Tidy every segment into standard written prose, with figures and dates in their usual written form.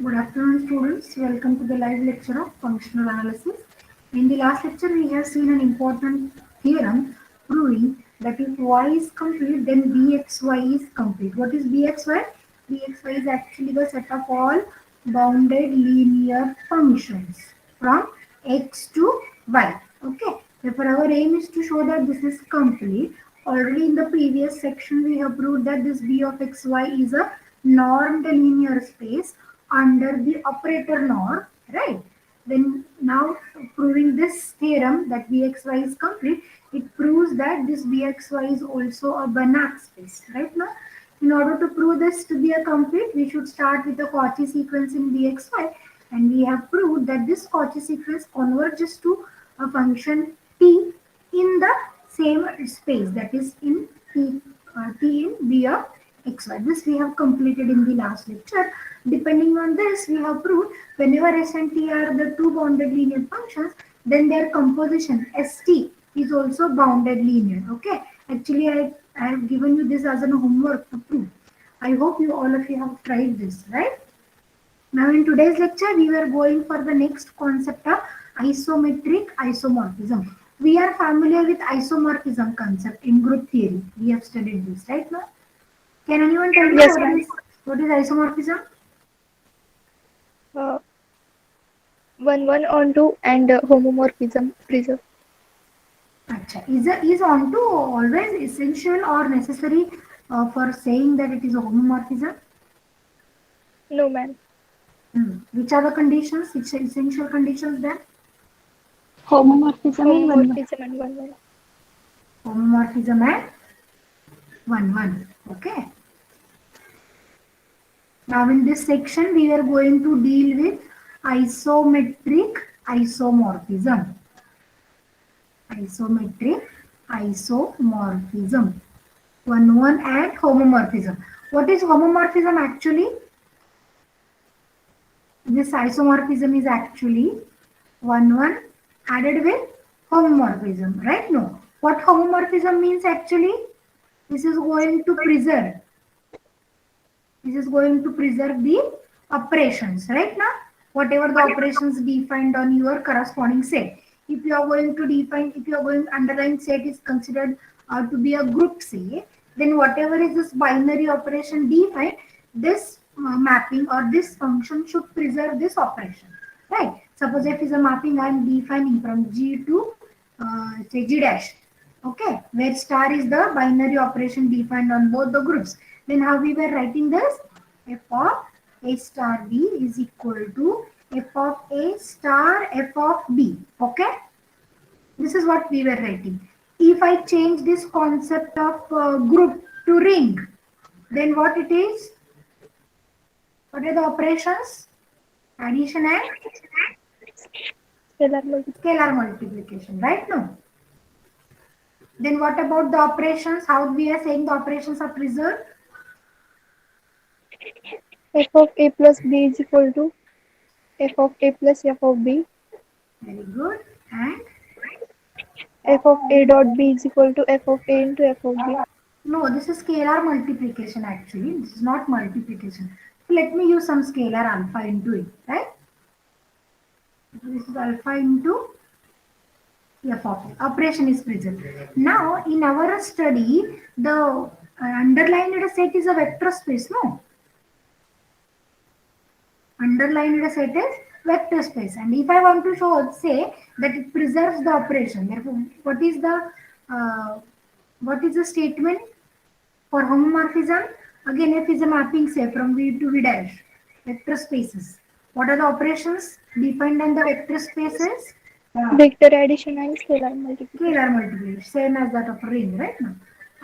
Good afternoon, students. Welcome to the live lecture of functional analysis. In the last lecture, we have seen an important theorem proving that if y is complete, then bxy is complete. What is bxy? Bxy is actually the set of all bounded linear functions from x to y. Okay. Therefore, our aim is to show that this is complete. Already in the previous section, we have proved that this b of xy is a normed linear space under the operator norm, right? Then now proving this theorem that Bxy is complete, it proves that this Bxy is also a Banach space, right now? In order to prove this to be a complete, we should start with the Cauchy sequence in Bxy, and we have proved that this Cauchy sequence converges to a function t in the same space, that is in t in B of xy. This we have completed in the last lecture. Depending on this, we have proved whenever S and T are the two bounded linear functions, then their composition ST is also bounded linear. Okay. Actually, I have given you this as a homework to prove. I hope you all of you have tried this, right? Now in today's lecture, we were going for the next concept of isometric isomorphism. We are familiar with isomorphism concept in group theory. We have studied this, right now? Can anyone tell me Yes, ma'am. what is isomorphism? Uh, 1 onto and homomorphism preserve. Acha. Is onto always essential or necessary for saying that it is a homomorphism? No, ma'am. Which are the conditions? Which essential conditions then? Homomorphism and one. Homomorphism and 1. Homomorphism and one. Okay. Now in this section we are going to deal with isometric isomorphism. Isometric isomorphism. One and homomorphism. What is homomorphism actually? This isomorphism is actually one added with homomorphism, right? No. What homomorphism means actually? This is going to preserve. This is going to preserve the operations, right now? Whatever the operations defined on your corresponding set. If you are going to define, if you are going underlying set is considered to be a group say, then whatever is this binary operation defined, this mapping or this function should preserve this operation, right? Suppose if is a mapping I am defining from G to say G dash, okay, where star is the binary operation defined on both the groups. Then how we were writing this? F of A star B is equal to F of A star F of B. Okay. This is what we were writing. If I change this concept of group to ring, then what it is? What are the operations? Addition and Scalar multiplication. scalar multiplication, right? No. Then what about the operations? How we are saying the operations are preserved? F of A plus B is equal to F of A plus F of B. Very good. And F of A dot B is equal to F of A into F of B. no, this is scalar multiplication actually. This is not multiplication. So let me use some scalar alpha into it, right? This is alpha into f of it. Operation is present. Now, in our study, the underlined set is a vector space, no? Underlined set is vector space. And if I want to show, say that it preserves the operation, therefore, uh, what is the statement? For homomorphism, again f is a mapping say from V to V dash, vector spaces. What are the operations defined on the vector spaces? Vector addition and scalar multiplication. Scalar multiplication, same as that of a ring, right? Now,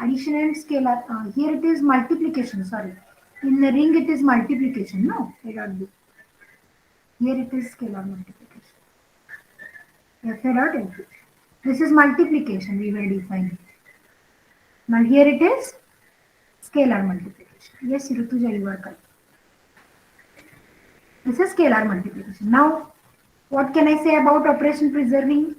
addition and scalar. Here it is multiplication. Sorry, in the ring it is multiplication. No, it not be. Here it is scalar multiplication. F A dot F. This is multiplication. We will define. Now here it is scalar multiplication. Yes, Rituja, you are correct. This is scalar multiplication. Now, what can I say about operation preserving?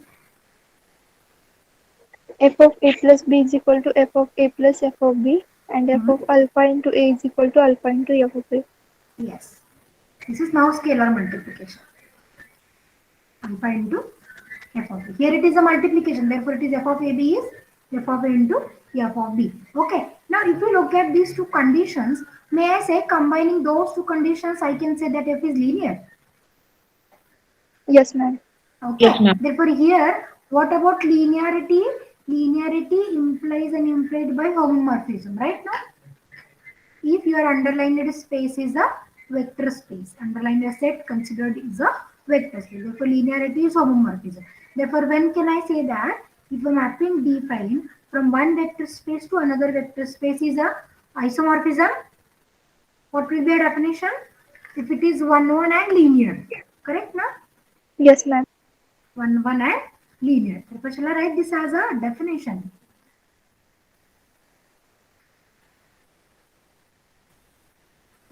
F of A plus B is equal to F of A plus F of B. And F Hmm. of alpha into A is equal to alpha into F of A. Yes. This is now scalar multiplication. Alpha into f of b. Here it is a multiplication. Therefore, it is f of ab is f of a into f of b. Okay. Now, if we look at these two conditions, may I say combining those two conditions, I can say that f is linear. Yes, ma'am. Okay. Yes, ma'am. Therefore, here, what about linearity? Linearity implies and implied by homomorphism, right now? If your underlined space is a vector space, underlined set considered is a vector space. Therefore, linearity is homomorphism. Therefore, when can I say that if a mapping defined from one vector space to another vector space is a isomorphism? What will be a definition? If it is one and linear, correct now? Yes, ma'am. One and linear. Therefore, shall I write this as a definition?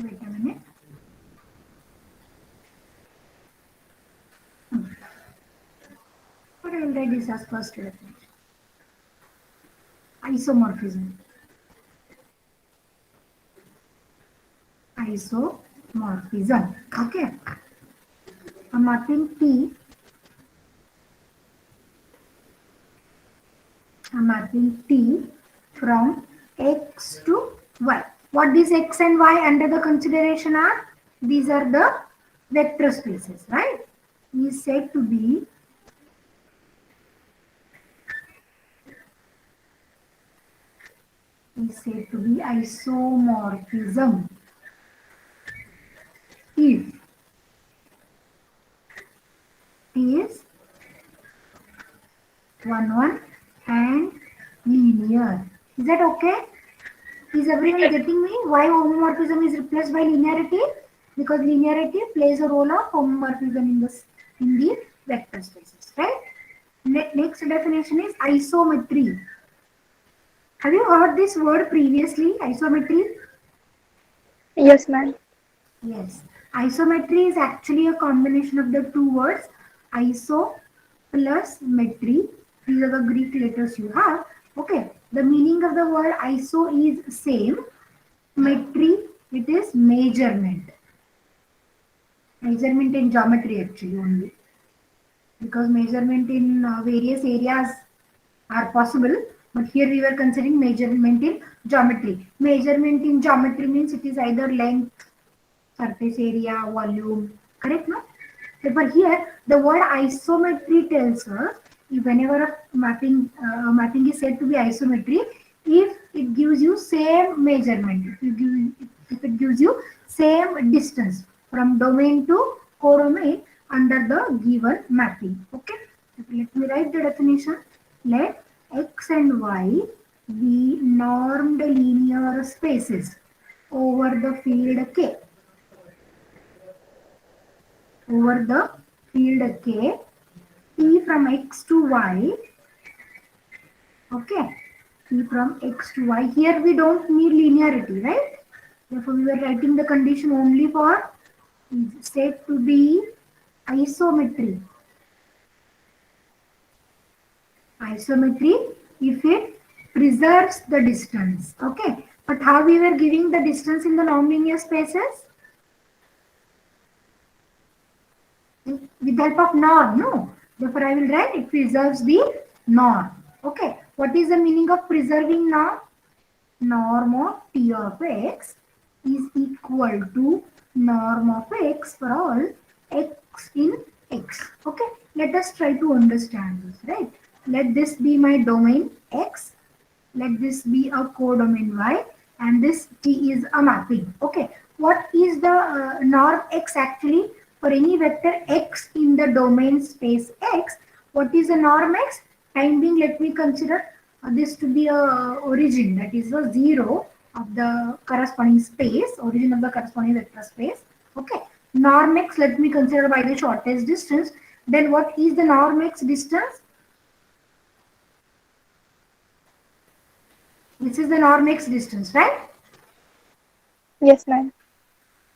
Wait a minute. What I will write this as first definition. Isomorphism. Isomorphism. Okay. I'm mapping T. I'm mapping T from X to Y. What these X and Y under the consideration are? These are the vector spaces, right? Is said to be isomorphism if T is 1 and linear. Is that okay? Is everyone getting me? Why homomorphism is replaced by linearity? Because linearity plays a role of homomorphism in the vector spaces, right? Next definition is isometry. Have you heard this word previously? Isometry? Yes, ma'am. Yes. Isometry is actually a combination of the two words iso plus metry. These are the Greek letters you have. Okay. The meaning of the word iso is same. Metry, it is measurement. Measurement in geometry actually only. Because measurement in various areas are possible. But here we were considering measurement in geometry. Measurement in geometry means it is either length, surface area, volume. Correct, no? But here the word isometry tells us if whenever a mapping is said to be isometry, if it gives you same measurement, if it gives you same distance from domain to codomain under the given mapping. Okay, let me write the definition. Let x and y be normed linear spaces over the field K. Over the field K, T from X to Y. Okay, T from X to Y. Here we don't need linearity, right? Therefore, we are writing the condition only for said to be isometry. Isometry if it preserves the distance. Okay, but how we were giving the distance in the nonlinear spaces? With the help of norm, no. Therefore, I will write it preserves the norm. Okay. What is the meaning of preserving norm? Norm of T of X is equal to norm of X for all X in X. Okay. Let us try to understand this, right? Let this be my domain X. Let this be a codomain Y. And this T is a mapping. Okay. What is the norm X actually? For any vector x in the domain space x, what is the norm x? Time being, let me consider this to be a origin, that is the 0 of the corresponding space, origin of the corresponding vector space. Okay, norm x, let me consider by the shortest distance. Then what is the norm x distance? This is the norm x distance, right? Yes, ma'am.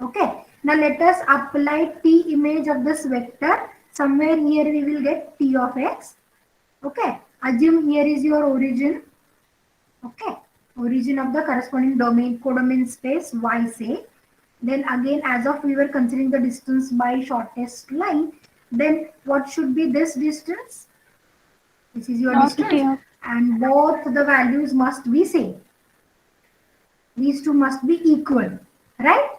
Okay. Now let us apply T image of this vector. Somewhere here we will get T of X. Okay. Assume here is your origin. Okay. Origin of the corresponding domain, codomain space Y say. Then again, as of we were considering the distance by shortest line, then what should be this distance? This is your Not distance, here. and both the values must be same. These two must be equal, right?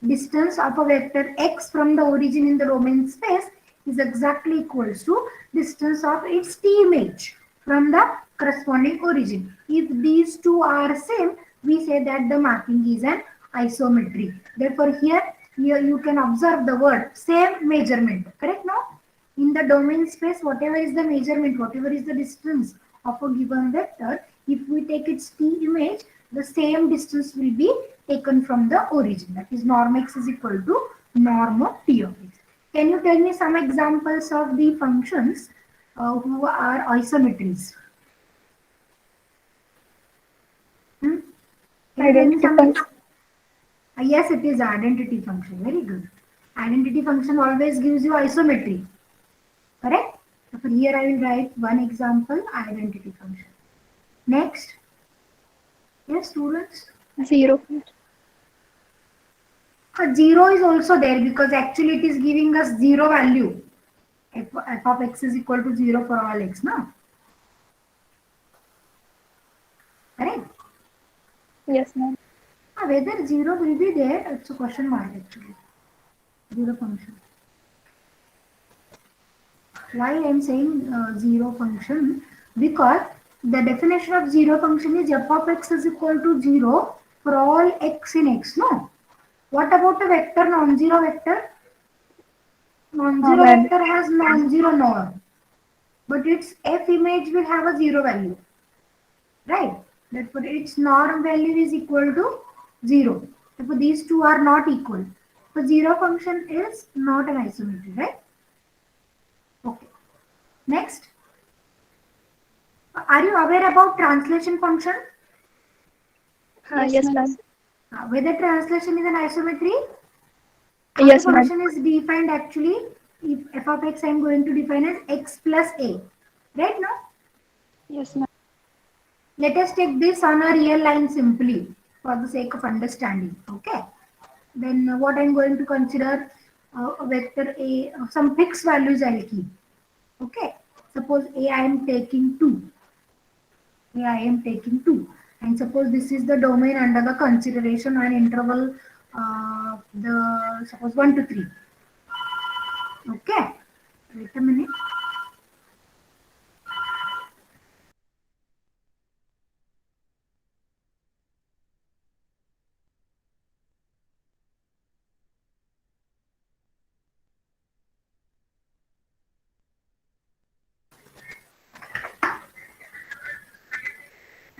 Distance of a vector x from the origin in the domain space is exactly equals to distance of its t image from the corresponding origin. If these two are same, we say that the mapping is an isometry. Therefore, here you can observe the word same measurement. Correct now? In the domain space, whatever is the measurement, whatever is the distance of a given vector, if we take its t image, the same distance will be taken from the origin. That is, norm x is equal to norm of t of x. Can you tell me some examples of the functions who are isometries? Hmm? Can you tell me Identity some? function. Yes, it is identity function. Very good. Identity function always gives you isometry. Correct? So here I will write one example, identity function. Next. Yes, students. 0 function. Zero is also there because actually it is giving us zero value. F of x is equal to 0 for all x, no? Correct? Yes, ma'am. Whether 0 will be there, it's a question mark actually. Zero function. Why I am saying zero function? Because the definition of zero function is f of x is equal to 0 for all x in x, no? What about a vector, non-zero vector? Non-zero Ma'am. vector has non-zero norm, but its f image will have a zero value, right? Therefore, its norm value is equal to 0. Therefore, these two are not equal. So, zero function is not an isometry, right? Okay. Next, are you aware about translation function? Yes, ma'am. Whether translation is an isometry? How the Yes, ma'am. function is defined actually? If f of x I am going to define as x plus a, right now? Yes, ma'am. Let us take this on a real line simply for the sake of understanding. Okay. Then what I'm going to consider vector a, some fixed values I'll keep. Okay. Suppose a I am taking 2. A I am taking 2. And suppose this is the domain under the consideration and interval the suppose 1 to 3. Okay. Wait a minute.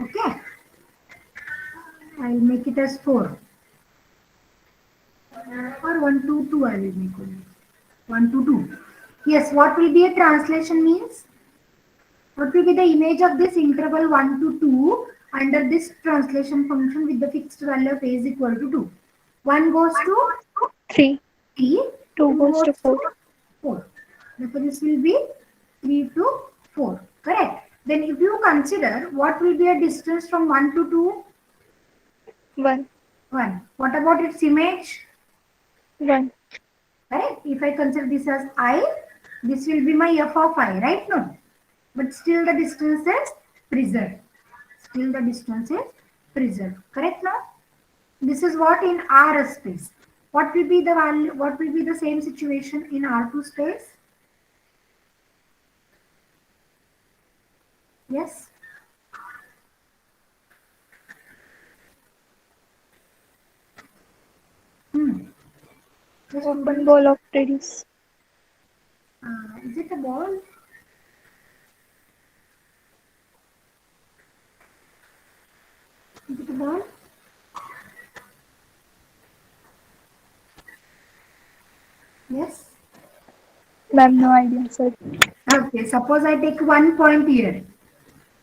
Okay. I'll make it as 4. Or 1 to 2 I will make only. 1 to 2. Yes, what will be a translation means? What will be the image of this interval 1 to 2 under this translation function with the fixed value of a is equal to 2? 1 goes to 3. 3, 2 2 goes goes to 4. to 4. Therefore, this will be 3 to 4. Correct? Then if you consider what will be a distance from 1 to 2? 1. 1. What about its image? 1. Right? If I consider this as I, this will be my f of I, right? No. But still the distance is preserved. Still the distance is preserved. Correct now? This is what in R space. What will be the value? What will be the same situation in R2 space? Yes. Just Open ball of tennis. is it a ball? Is it a ball? Yes. Ma'am, no idea, sir. Okay. Suppose I take 1 point here.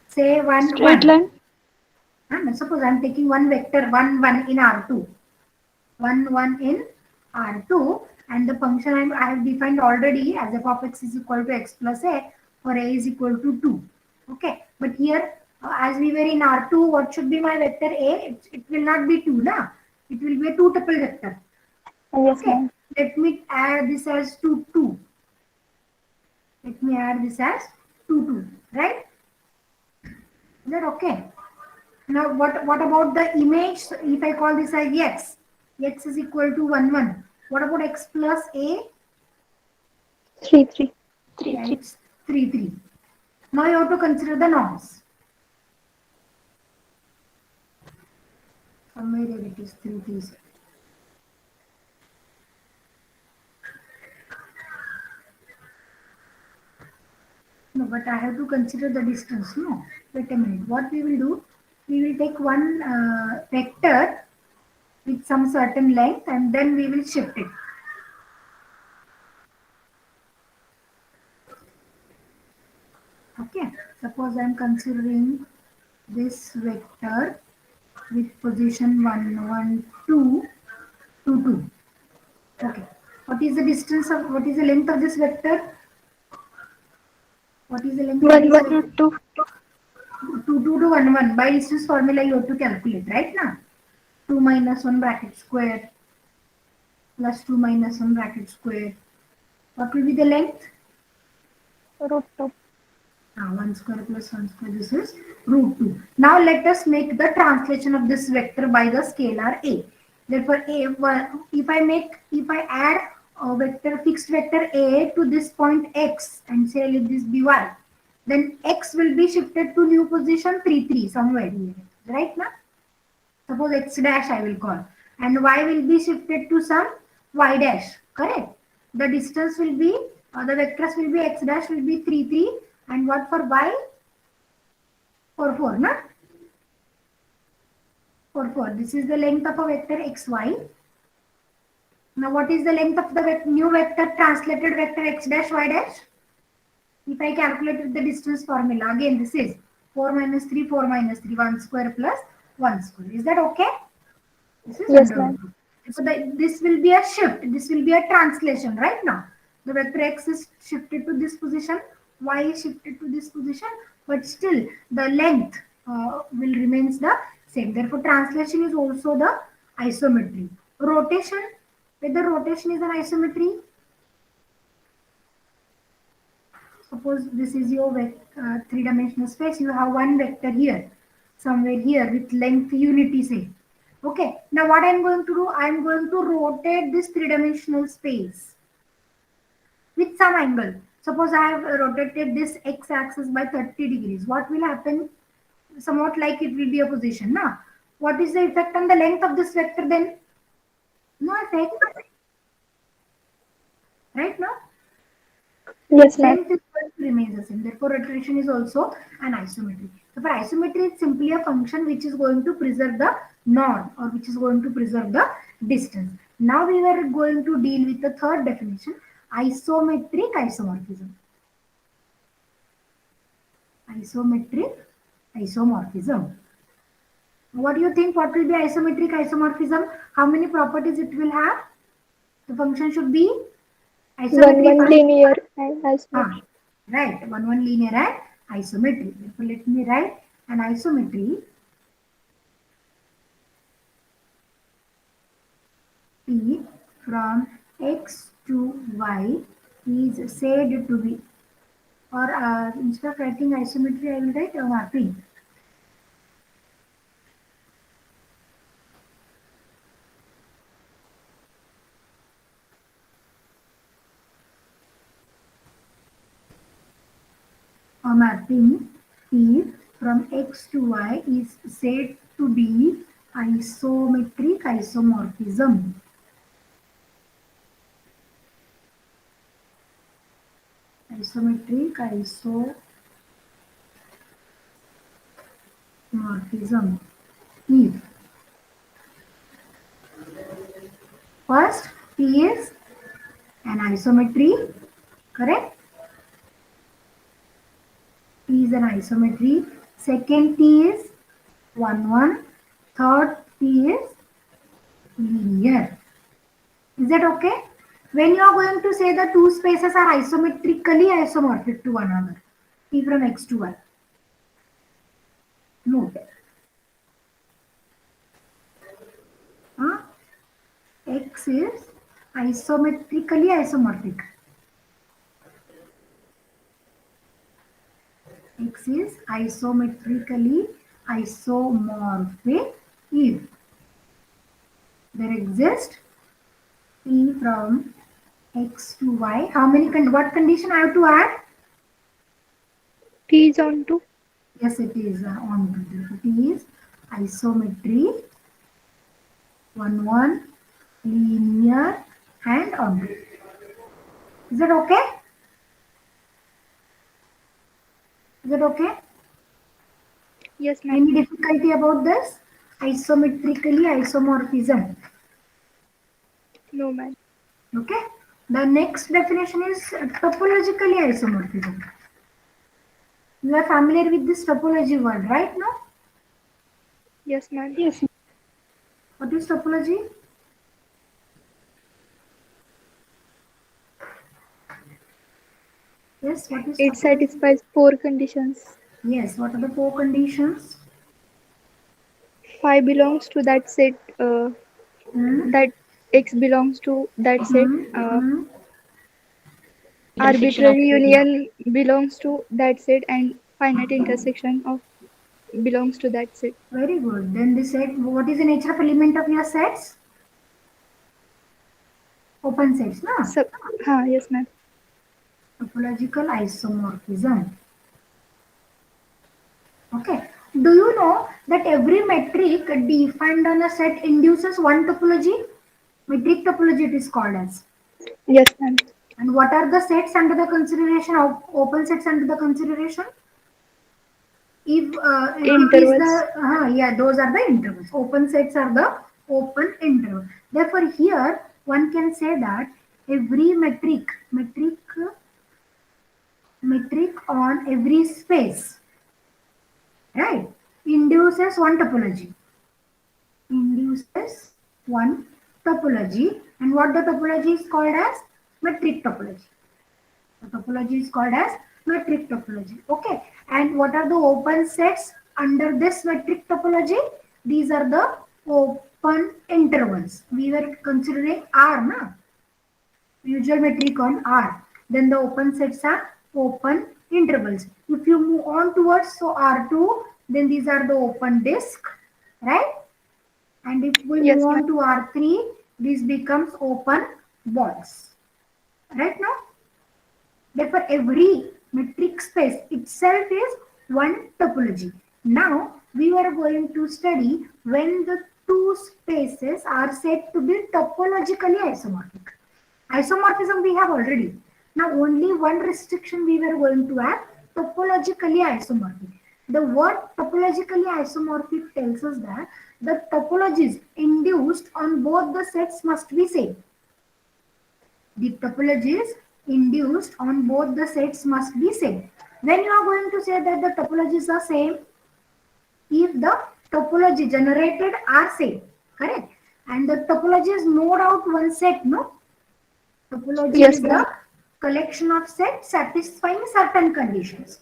Say 1, Straight 1. line. And suppose I am taking one vector 1, 1 in R2. 1, 1 in R2. And the function I have defined already as f of x is equal to x plus a for a is equal to 2. Okay. But here, as we were in R2, what should be my vector a? It will not be 2, na? It will be a 2 tuple vector. Yes, Okay, ma'am. let me add this as 2, 2. Let me add this as 2, 2. Right? Is that okay? Now, what about the image? If I call this as x, x is equal to 1, 1. What about x plus a? 3, 3. Yeah, it's 3, 3. Now you have to consider the norms. Somewhere here it is 3, 3. No, but I have to consider the distance. No, wait a minute. What we will do? We will take one vector with some certain length and then we will shift it. Okay. Suppose I am considering this vector with position 1, 1, 2, 2, 2. Okay. What is the length of this vector? What is the length of 1, this 1, vector? 2. 2, 2 to 1, 1. By distance formula you have to calculate, right now? 2 minus 1 bracket square plus 2 minus 1 bracket square. What will be the length? Root 2. 1 square plus 1 square. This is root 2. Now let us make the translation of this vector by the scalar a. Therefore, if I add a vector fixed vector a to this point x and say let this be y, then x will be shifted to new position 3, 3 somewhere here. Right now? Suppose x dash I will call, and y will be shifted to some y dash, correct? The distance will be, the vectors will be x dash will be 3, 3, and what for y? 4, 4, na? 4, 4. This is the length of a vector xy. Now what is the length of the new vector translated vector x dash y dash? If I calculate with the distance formula, again this is 4 minus 3, 4 minus 3, 1 square plus 1 square. Is that okay? This is Yes, under ma'am. root 2. So this will be a shift. This will be a translation right now. The vector x is shifted to this position, y is shifted to this position, but still the length will remains the same. Therefore, translation is also the isometry. Rotation, whether rotation is an isometry. Suppose this is your three-dimensional space. You have one vector here, somewhere here with length unity say. Okay, now what I'm going to do, I'm going to rotate this three-dimensional space with some angle. Suppose I have rotated this x-axis by 30 degrees. What will happen? Somewhat like it will be a position. Now, what is the effect on the length of this vector then? No effect, right now? Yes, ma'am. Length is going to remain the same. Therefore, rotation is also an isometry. So, for isometry, it's simply a function which is going to preserve the norm or which is going to preserve the distance. Now, we were going to deal with the third definition, isometric isomorphism. Isometric isomorphism. What do you think? What will be isometric isomorphism? How many properties it will have? The function should be 1, isometry 1 first. linear and Ah, isometry. right. One linear and isometry. Therefore, let me write an isometry P from x to y is said to be, or instead of writing isometry, I will write a mapping. A mapping P from x to y is said to be isometric isomorphism. Isometric isomorphism. If first P is an isometry, correct? T is an isometry. Second T is 1, 1. Third T is linear. Is that okay? When you are going to say the two spaces are isometrically isomorphic to one another, T from X to Y. Note. X is Isometrically isomorphic. X is isometrically isomorphic if there exists P from X to Y. How many what condition I have to add? T is on to. Yes, it is on to. It is isometry 1 linear and on. Is that okay? Is that okay? Yes, ma'am. Any difficulty about this? Isometrically isomorphism. No, ma'am. Okay. The next definition is topologically isomorphism. You are familiar with this topology word, right? No? Yes, ma'am. Yes. What is topology? Yes, what is It topology? satisfies 4 conditions. Yes, what are the 4 conditions? Phi belongs to that set. Hmm? That X belongs to that set. Hmm? Hmm? Arbitrary union belongs to that set, and finite intersection of belongs to that set. Very good. Then the set, what is the nature of element of your sets? Open sets, no? So, yes, ma'am. Topological isomorphism. Okay. Do you know that every metric defined on a set induces one topology? Metric topology it is called as. Yes, ma'am. And what are the sets under the consideration of open sets under the consideration? If it is the Intervals. yeah, those are the intervals. Open sets are the open interval. Therefore, here one can say that every metric on every space, right, induces one topology. Induces one topology, and what the topology is called as metric topology. The topology is called as metric topology. Okay. And what are the open sets under this metric topology? These are the open intervals. We were considering R, na? Usual metric on R. Then the open sets are open intervals. If you move on towards so R2, then these are the open disk, right? And if we move Yes, ma'am. on to R3, this becomes open balls. Right now? Therefore, every metric space itself is one topology. Now, we are going to study when the two spaces are said to be topologically isomorphic. Isomorphism we have already. Now, only one restriction we were going to add, topologically isomorphic. The word topologically isomorphic tells us that the topologies induced on both the sets must be same. The topologies induced on both the sets must be same. When you are going to say that the topologies are same, if the topology generated are same, correct? And the topology is no doubt one set, no? Topology Yes, is ma'am. the collection of sets satisfying certain conditions.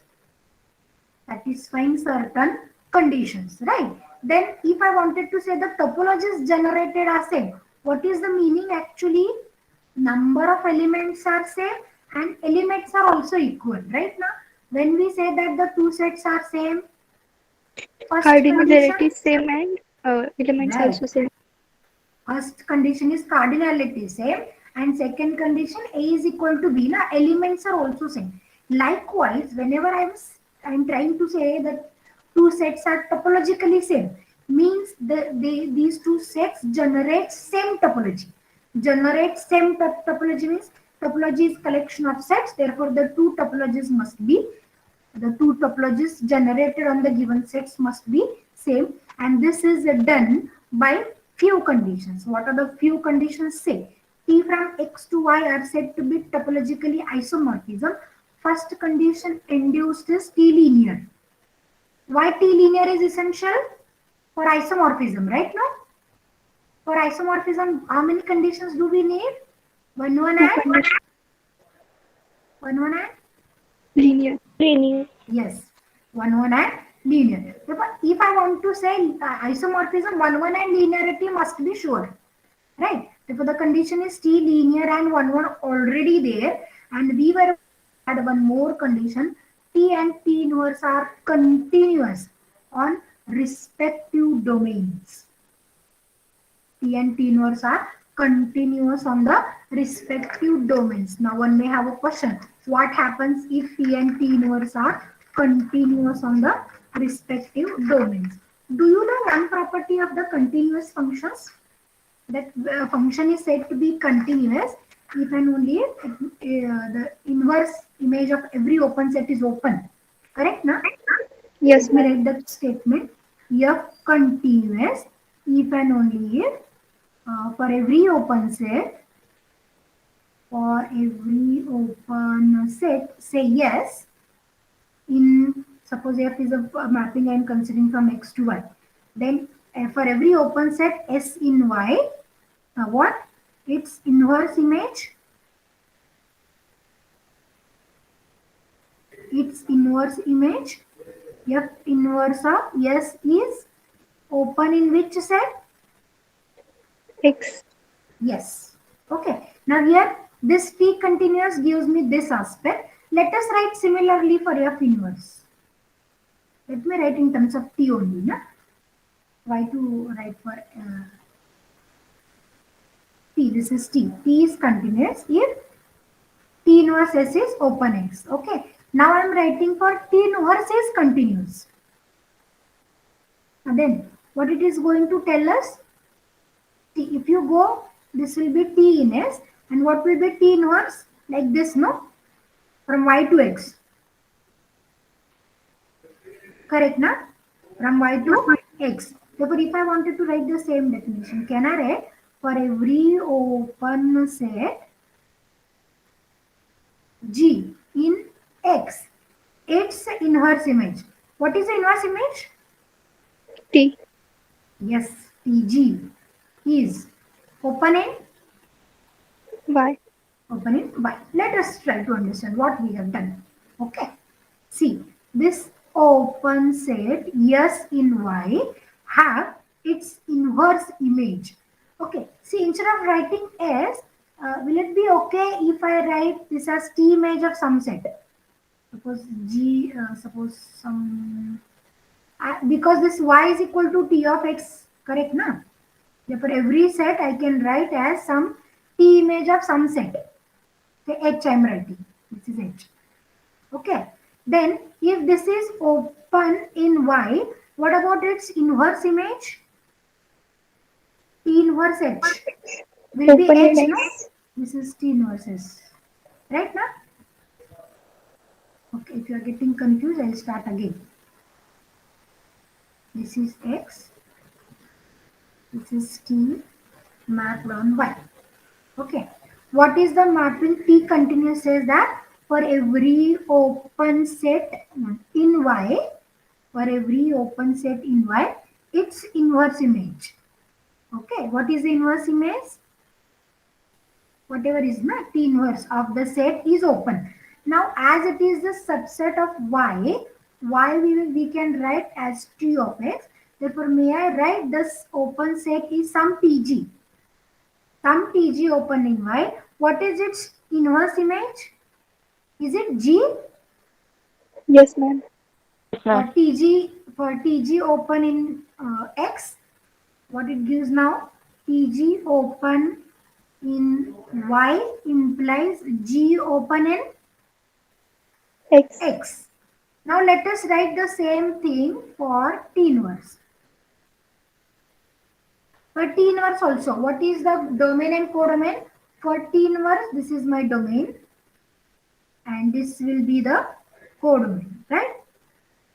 Satisfying certain conditions, right? Then if I wanted to say the topologies generated are same, what is the meaning actually? Number of elements are same and elements are also equal, right? Now when we say that the two sets are same, first condition, Cardinality is same and elements right, also same. first condition is cardinality same, and second condition A is equal to B. Now elements are also same. Likewise, whenever I'm trying to say that two sets are topologically same, means these two sets generate same topology. Generate same topology means topology is collection of sets. Therefore, the two topologies generated on the given sets must be same, and this is done by few conditions. What are the few conditions? Say T from X to Y are said to be topologically isomorphism. First condition induced is T linear. Why T linear is essential? For isomorphism, right now? For isomorphism, how many conditions do we need? One Two and conditions. one and Linear. Linear. yes, one and linear. If I want to say isomorphism, one and linearity must be sure. right? Therefore, the condition is T linear and one already there, and we were add one more condition. T and T inverse are continuous on respective domains. T and T inverse are continuous on the respective domains. Now one may have a question. What happens if T and T inverse are continuous on the respective domains? Do you know one property of the continuous functions? That function is said to be continuous if and only if the inverse image of every open set is open. Correct, na? Yes, Let me ma'am. write that statement. F continuous if and only if for every open set, say yes in, suppose F is a mapping I am considering from X to Y. Then for every open set S in Y, what? Its inverse image, F inverse of S is open in which set? X. Yes. Okay. Now here this T continuous gives me this aspect. Let us write similarly for F inverse. Let me write in terms of T only. Na? Why to write for T? This is T. T is continuous if T inverse S is open X. Okay. Now I am writing for T inverse is continuous. And then what it is going to tell us? T, if you go, this will be T in S. And what will be T inverse? Like this, no? From Y to X. Correct, na? From Y to X. Therefore, if I wanted to write the same definition, can I write for every open set G in X, its inverse image. What is the inverse image? T. Yes, TG is open in Y. Y. Let us try to understand what we have done. Okay. See, this open set S in Y have its inverse image. Okay. See, instead of writing S, will it be okay if I write this as T image of some set? Suppose G, suppose some, because this Y is equal to T of X, correct, na? Therefore, every set I can write as some T image of some set. Say H I am writing. This is H. Okay. Then if this is open in Y, what about its inverse image? T inverse H will be Open in H, no? X. This is T inverse S. Right now? Okay, if you are getting confused, I'll start again. This is X, this is T mapped on Y. Okay. What is the mapping? T continuous says that for every open set in Y, its inverse image. Okay. What is the inverse image? Whatever is not T inverse of the set is open. Now, as it is the subset of Y, we can write as T of X. Therefore, may I write this open set is some TG. Some TG open in Y. What is its inverse image? Is it G? Yes, ma'am. For TG open in X, what it gives now? TG open in Y implies G open in X. X. Now let us write the same thing for T inverse. For T inverse also, what is the domain and codomain? For T inverse, this is my domain and this will be the codomain, right?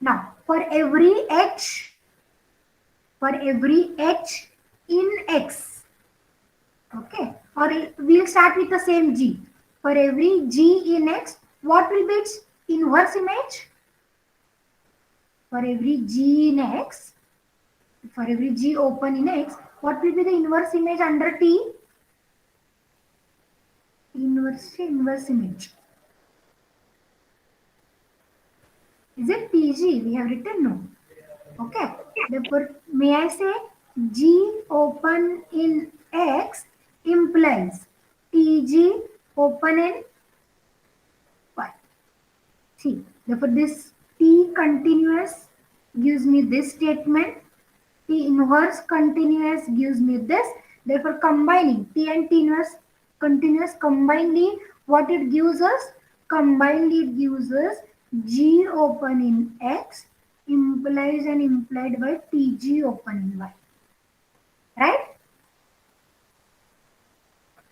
Now, for every H in X, okay, or we'll start with the same G. For every G in X, what will be its inverse image? For every G in X, for every G open in X, what will be the inverse image under T? Inverse image. Is it TG? We have written no. Okay. Therefore, may I say G open in X implies TG open in Y. See, therefore this T continuous gives me this statement. T inverse continuous gives me this. Therefore, combining T and T inverse continuous combinedly, what it gives us? Combinedly, it gives us G open in X implies and implied by TG open in Y. Right?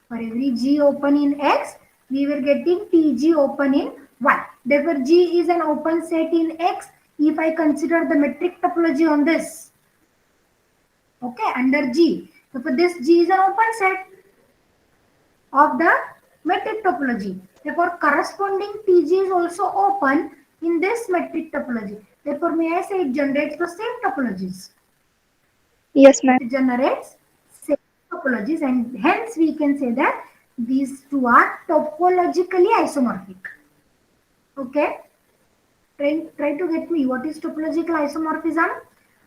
For every G open in X, we were getting TG open in Y. Therefore, G is an open set in X if I consider the metric topology on this. Okay, under G. Therefore, this G is an open set of the metric topology. Therefore, corresponding TG is also open in this metric topology. Therefore, may I say it generates the same topologies. Yes, ma'am. It generates same topologies, and hence we can say that these two are topologically isomorphic. Okay, try to get me what is topological isomorphism.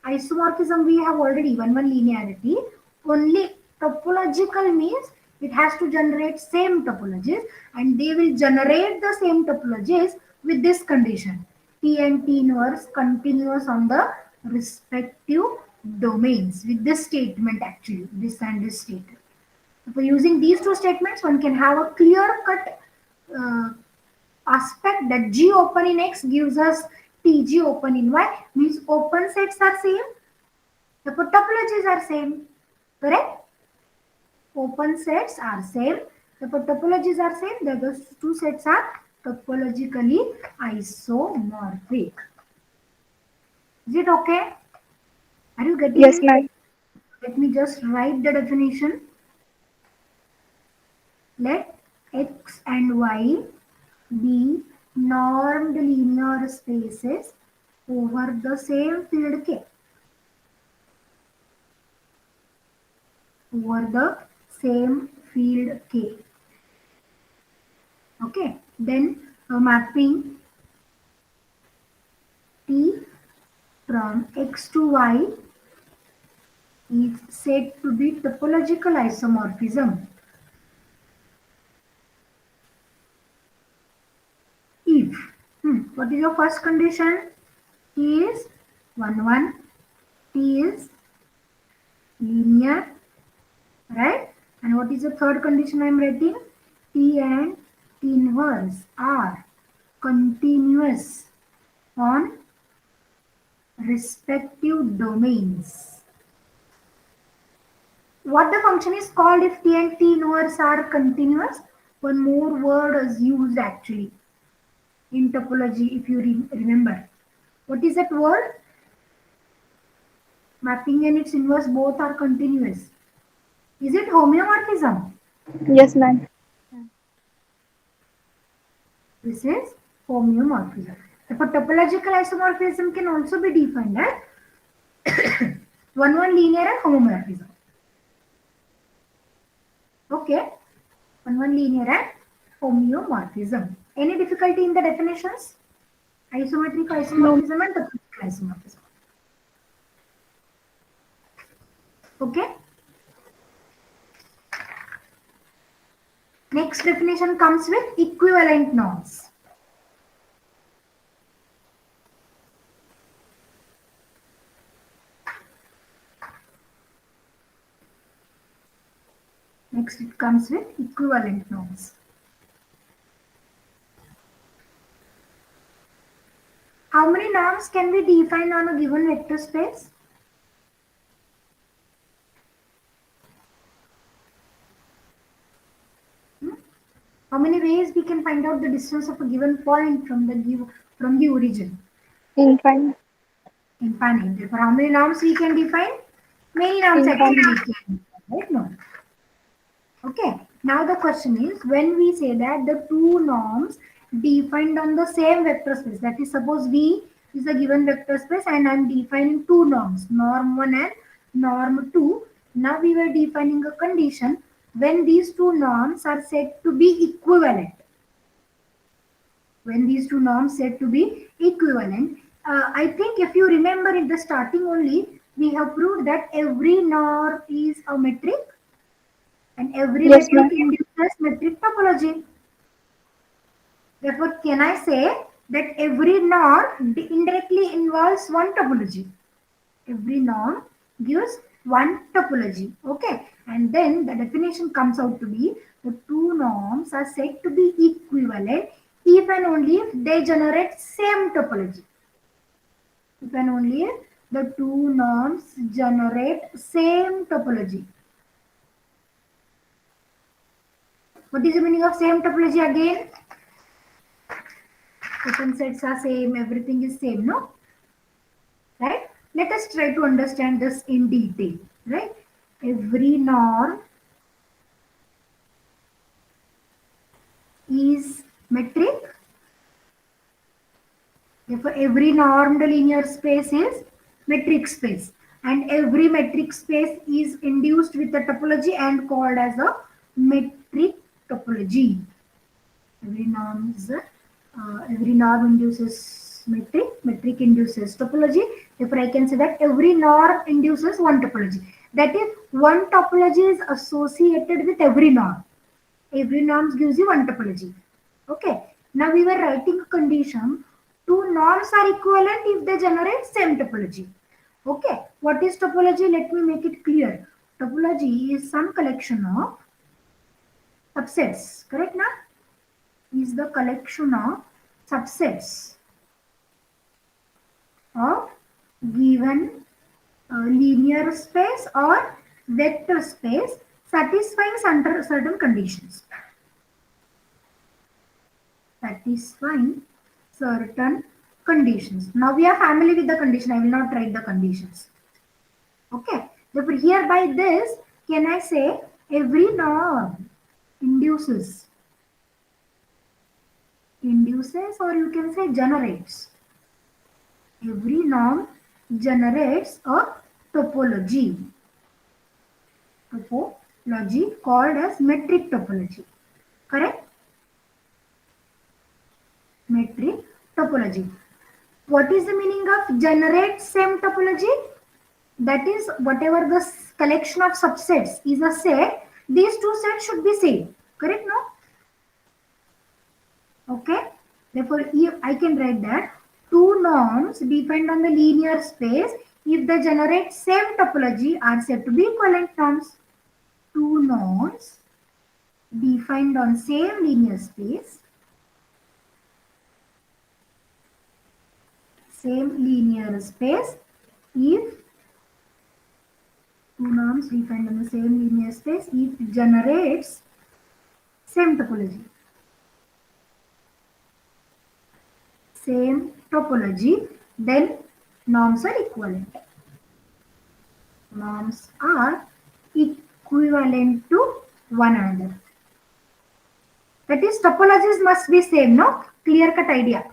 Isomorphism we have already one linearity. Only topological means it has to generate same topologies, and they will generate the same topologies with this condition: T and T inverse continuous on the respective domains with this statement, actually this and this statement. For using these two statements, one can have a clear cut aspect that G open in X gives us TG open in Y, means open sets are same, the topologies are same, correct? Open sets are same, the topologies are same, those two sets are topologically isomorphic. Is it okay? Are you getting Yes, me? ma'am. Let me just write the definition. Let X and Y be normed linear spaces over the same field K. Over the same field K. Okay, then mapping T from X to Y is said to be topological isomorphism if what is your first condition? T is 1 1, T is linear, right? And what is the third condition I am writing? T and T inverse are continuous on respective domains. What the function is called if T and T inverse are continuous? One more word is used actually in topology, if you remember. What is that word? Mapping and its inverse both are continuous. Is it homeomorphism? Yes, ma'am. This is homeomorphism. Therefore, topological isomorphism can also be defined as one linear and homomorphism. Okay, one linear and homeomorphism. Any difficulty in the definitions? Isometric No. isomorphism and topological isomorphism. Okay. Next definition comes with equivalent norms. Next it comes with equivalent norms. How many norms can we define on a given vector space? How many ways we can find out the distance of a given point from the origin? Infinite. Infinite. Therefore, how many norms we can define? Many norms actually Infinite. we can define, right? No. Okay. Now the question is, when we say that the two norms defined on the same vector space, that is, suppose V is a given vector space and I am defining two norms, norm 1 and norm 2. Now we were defining a condition when these two norms are said to be equivalent. When these two norms said to be equivalent, I think if you remember in the starting only, we have proved that every norm is a metric. and every Yes, ma'am. metric induces metric topology. Therefore, can I say that every norm indirectly involves one topology? Every norm gives one topology. Okay, and then the definition comes out to be the two norms are said to be equivalent if and only if they generate same topology. If and only if the two norms generate same topology. What is the meaning of same topology again? Open sets are same, everything is same, no? Right? Let us try to understand this in detail, right? Every norm is metric. Therefore, every normed linear space is metric space, and every metric space is induced with a topology and called as a metric topology. Every norm is every norm induces metric, metric induces topology. Therefore, I can say that every norm induces one topology. That is, one topology is associated with every norm. Every norm gives you one topology. Okay. Now we were writing a condition. Two norms are equivalent if they generate same topology. Okay. What is topology? Let me make it clear. Topology is some collection of subsets. Correct now? Is the collection of subsets of given linear space or vector space satisfying certain conditions. Satisfying certain conditions. Now we are familiar with the condition. I will not write the conditions. Okay. Therefore, here by this, can I say every norm induces, or you can say generates. Every norm generates a topology. Topology called as metric topology. Correct? Metric topology. What is the meaning of generate same topology? That is, whatever the collection of subsets is a set, these two sets should be same. Correct? No? Okay. Therefore, if I can write that two norms depend on the linear space if they generate same topology are said to be equivalent norms. Two norms defined on same linear space, if two norms defined on the same linear space if generates same topology. Same topology, then norms are equivalent. Norms are equivalent to one another. That is, topologies must be same, no? Clear cut idea.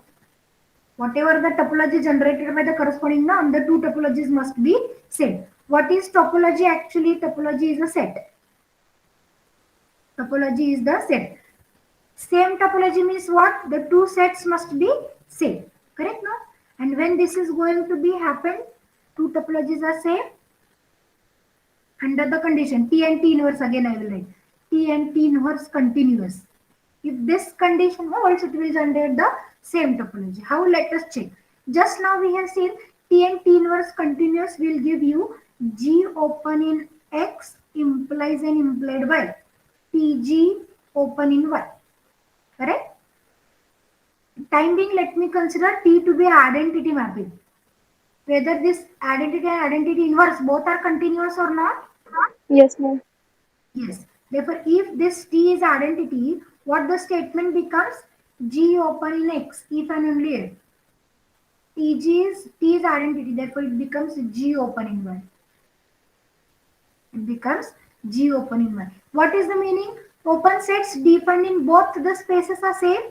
Whatever the topology generated by the corresponding norm, the two topologies must be same. What is topology actually? Topology is a set. Topology is the set. Same topology means what? The two sets must be same. Correct, no? And when this is going to be happen, two topologies are same under the condition T and T inverse. Again I will write T and T inverse continuous. If this condition holds, it will generate the same topology. How? Let us check. Just now we have seen T and T inverse continuous will give you G open in X implies an implied Y. TG open in Y. Correct? Time being, let me consider T to be identity mapping. Whether this identity and identity inverse both are continuous or not? Yes, ma'am. Yes. Therefore, if this T is identity, what the statement becomes? G open in X, if and only if. T is identity, therefore it becomes G open in Y. It becomes G open in Y. What is the meaning? Open sets defined in both the spaces are same.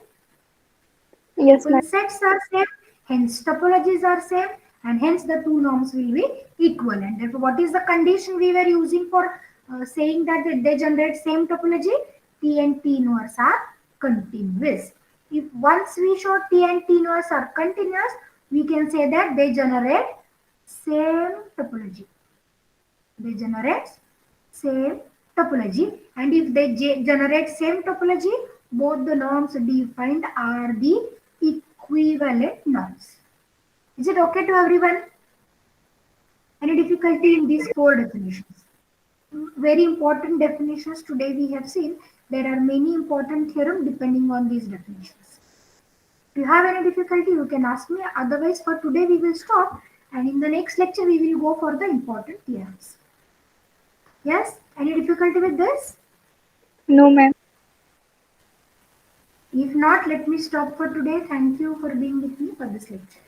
Yes, ma'am. Open sets are same, hence topologies are same, and hence the two norms will be equivalent. Therefore, what is the condition we were using for saying that they generate same topology? T and T inverse are continuous. If once we show T and T inverse are continuous, we can say that they generate same topology. They generate same topology, and if they generate same topology, both the norms defined are the equivalent norms. Is it okay to everyone? Any difficulty in these four definitions? Very important definitions today we have seen. There are many important theorems depending on these definitions. If you have any difficulty, you can ask me. Otherwise, for today we will stop, and in the next lecture we will go for the important theorems. Yes? Any difficulty with this? No, ma'am. If not, let me stop for today. Thank you for being with me for this lecture.